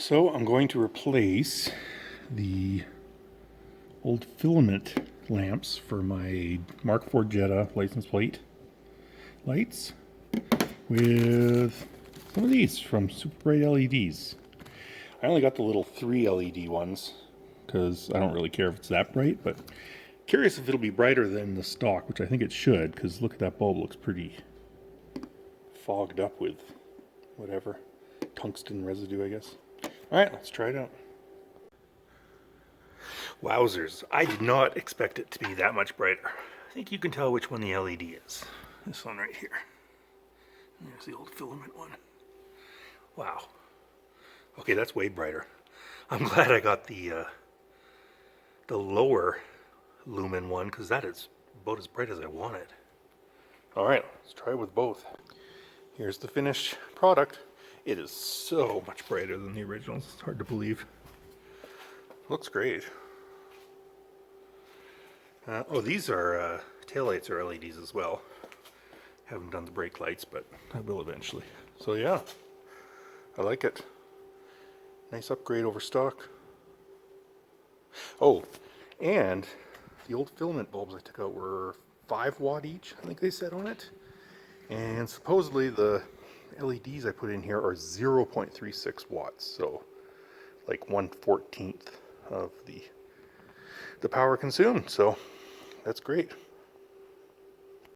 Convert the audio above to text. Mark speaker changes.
Speaker 1: So I'm going to replace the old filament lamps for my Mk4 Jetta license plate lights with some of these from Super Bright LEDs. I only got the little 3 LED ones because I don't really care if it's that bright, but curious if it'll be brighter than the stock, which I think it should, because look at that bulb, looks pretty fogged up with whatever tungsten residue, I guess. Alright, let's try it out. Wowzers, I did not expect it to be that much brighter. I think you can tell which one the LED is. This one right here. And there's the old filament one. Wow. Okay, that's way brighter. I'm glad I got the lower lumen one, because that is about as bright as I want it. Alright, let's try it with both. Here's the finished product. It is so much brighter than the originals. It's hard to believe. Looks great. Oh, these are taillights are LEDs as well. Haven't done the brake lights, but I will eventually. So yeah, I like it. Nice upgrade over stock. Oh, and the old filament bulbs I took out were 5 watt each, I think they said on it. And supposedly the LEDs I put in here are 0.36 watts, so like 1/14 of the power consumed. So that's great.